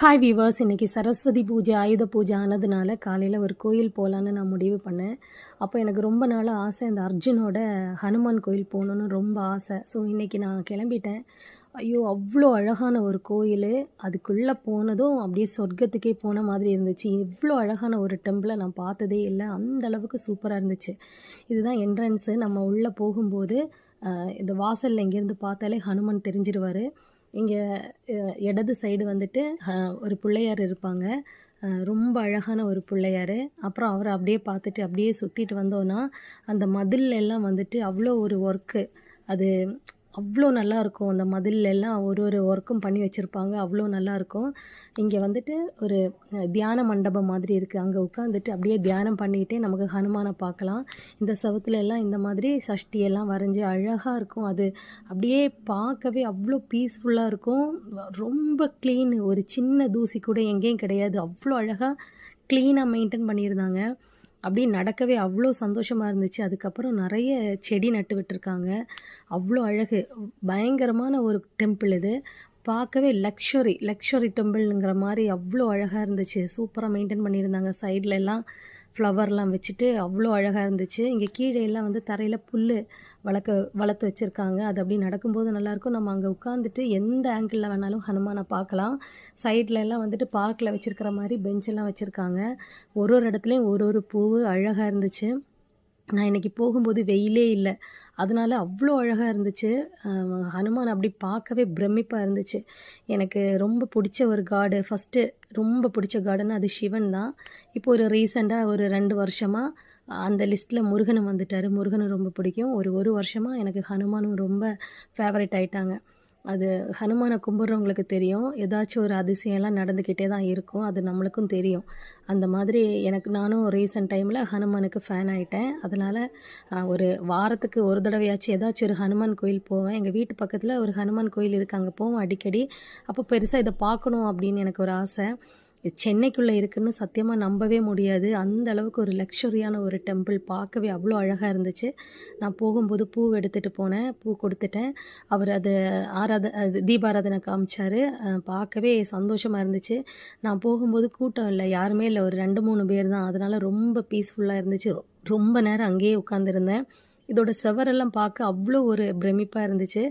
Hi viewers, இன்றைக்கி சரஸ்வதி பூஜை ஆயுத பூஜை ஆனதுனால காலையில் ஒரு கோயில் போகலான்னு நான் முடிவு பண்ணேன். அப்போ எனக்கு ரொம்ப நாளாக ஆசை, இந்த அர்ஜுனோட ஹனுமான் கோயில் போகணுன்னு ரொம்ப ஆசை. ஸோ இன்றைக்கி நான் கிளம்பிட்டேன். ஐயோ, அவ்வளோ அழகான ஒரு கோயில். அதுக்குள்ளே போனதும் அப்படியே சொர்க்கத்துக்கே போன மாதிரி இருந்துச்சு. இவ்வளோ அழகான ஒரு டெம்பிளை நான் பார்த்ததே இல்லை. அந்த அளவுக்கு சூப்பராக இருந்துச்சு. இதுதான் என்ட்ரன்ஸு. நம்ம உள்ளே போகும்போது இந்த வாசலில் இங்கேருந்து பார்த்தாலே ஹனுமான் தெரிஞ்சிருவார். இங்கே இடது சைடு வந்துட்டு ஒரு பிள்ளையார் இருப்பாங்க. ரொம்ப அழகான ஒரு பிள்ளையார். அப்புறம் அவரை அப்படியே பார்த்துட்டு அப்படியே சுற்றிட்டு வந்தோன்னா அந்த மதில் எல்லாம் வந்துட்டு அவ்வளோ ஒரு ஒர்க்கு. அது அவ்வளோ நல்லாயிருக்கும். அந்த மதில் எல்லாம் ஒரு ஒரு ஒர்க்கும் பண்ணி வச்சுருப்பாங்க. அவ்வளோ நல்லாயிருக்கும். இங்கே வந்துட்டு ஒரு தியான மண்டபம் மாதிரி இருக்குது. அங்கே உட்காந்துட்டு அப்படியே தியானம் பண்ணிக்கிட்டே நமக்கு ஹனுமானை பார்க்கலாம். இந்த செவுத்துல எல்லாம் இந்த மாதிரி சஷ்டியெல்லாம் வரைஞ்சி அழகாக இருக்கும். அது அப்படியே பார்க்கவே அவ்வளோ பீஸ்ஃபுல்லாக இருக்கும். ரொம்ப க்ளீன். ஒரு சின்ன தூசி கூட எங்கேயும் கிடையாது. அவ்வளோ அழகாக க்ளீனாக மெயின்டைன் பண்ணியிருந்தாங்க. அப்படி நடக்கவே அவ்வளோ சந்தோஷமாக இருந்துச்சு. அதுக்கப்புறம் நிறைய செடி நட்டு விட்டுருக்காங்க. அவ்வளோ அழகு. பயங்கரமான ஒரு டெம்பிள் இது. பார்க்கவே லக்ஷரி டெம்பிள்ங்கிற மாதிரி அவ்வளோ அழகாக இருந்துச்சு. சூப்பராக மெயின்டைன் பண்ணியிருந்தாங்க. சைடில் எல்லாம் ஃப்ளவர்லாம் வச்சுட்டு அவ்வளோ அழகாக இருந்துச்சு. இங்கே கீழே எல்லாம் வந்து தரையில் புல் வளர்த்து வச்சுருக்காங்க. அது அப்படி நடக்கும்போது நல்லாயிருக்கும். நம்ம அங்கே உட்காந்துட்டு எந்த ஆங்கிளில் வேணாலும் ஹனுமானை பார்க்கலாம். சைடில் எல்லாம் வந்துட்டு பார்க்கில் வச்சுருக்கிற மாதிரி பெஞ்செல்லாம் வச்சுருக்காங்க. ஒரு ஒரு இடத்துலையும் ஒரு ஒரு பூ அழகாக இருந்துச்சு. நான் இன்றைக்கி போகும்போது வெயிலே இல்லை. அதனால அவ்வளோ அழகாக இருந்துச்சு. ஹனுமான் அப்படி பார்க்கவே பிரமிப்பாக இருந்துச்சு. எனக்கு ரொம்ப பிடிச்ச ஒரு காடு, ஃபஸ்ட்டு ரொம்ப பிடிச்ச காடுன்னா அது சிவன் தான். இப்போ ஒரு ரீசெண்டாக ஒரு 2 வருஷமாக அந்த லிஸ்ட்டில் முருகனும் வந்துட்டார். முருகனும் ரொம்ப பிடிக்கும். ஒரு வருஷமாக எனக்கு ஹனுமானும் ரொம்ப ஃபேவரட் ஆயிட்டாங்க. அது ஹனுமானை கும்பிட்றவங்களுக்கு தெரியும். ஏதாச்சும் ஒரு அதிசயம்லாம் நடந்துக்கிட்டே தான் இருக்கும். அது நம்மளுக்கும் தெரியும். அந்த மாதிரி நானும் ரீசெண்ட் டைமில் ஹனுமானுக்கு ஃபேன் ஆகிட்டேன். அதனால் ஒரு வாரத்துக்கு ஒரு தடவையாச்சும் ஏதாச்சும் ஒரு ஹனுமான் கோயில் போவேன். எங்கள் வீட்டு பக்கத்தில் ஒரு ஹனுமான் கோயில் இருக்குது. அங்கே போவேன் அடிக்கடி. அப்போ பெருசாக இதை பார்க்கணும் அப்படின்னு எனக்கு ஒரு ஆசை. சென்னைக்குள்ளே இருக்குதுன்னு சத்தியமாக நம்பவே முடியாது. அந்த அளவுக்கு ஒரு லக்ஸரியான ஒரு டெம்பிள். பார்க்கவே அவ்வளோ அழகாக இருந்துச்சு. நான் போகும்போது பூ எடுத்துகிட்டு போனேன். பூ கொடுத்துட்டேன். அவர் அது தீபாராதனை காமிச்சார். பார்க்கவே சந்தோஷமாக இருந்துச்சு. நான் போகும்போது கூட்டம் இல்லை, யாருமே இல்லை. ஒரு 2-3 பேர் தான். அதனால் ரொம்ப பீஸ்ஃபுல்லாக இருந்துச்சு. ரொம்ப நேரம் அங்கேயே உட்காந்துருந்தேன். இதோட செவரெல்லாம் பார்க்க அவ்வளோ ஒரு பிரமிப்பாக இருந்துச்சு.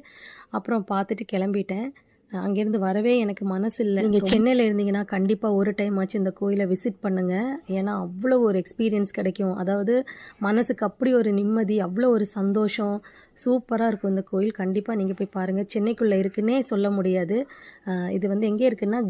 அப்புறம் பார்த்துட்டு கிளம்பிட்டேன். அங்கேருந்து வரவே எனக்கு மனசு இல்லை. நீங்கள் சென்னையில் இருந்தீங்கன்னா கண்டிப்பாக ஒரு டைம் ஆச்சு இந்த கோயிலை விசிட் பண்ணுங்கள். ஏன்னா அவ்வளோ ஒரு எக்ஸ்பீரியன்ஸ் கிடைக்கும். அதாவது மனசுக்கு அப்படி ஒரு நிம்மதி, அவ்வளோ ஒரு சந்தோஷம். சூப்பராக இருக்கும் இந்த கோயில். கண்டிப்பாக நீங்கள் போய் பாருங்கள். சென்னைக்குள்ளே இருக்குன்னே சொல்ல முடியாது. இது வந்து எங்கே இருக்குன்னா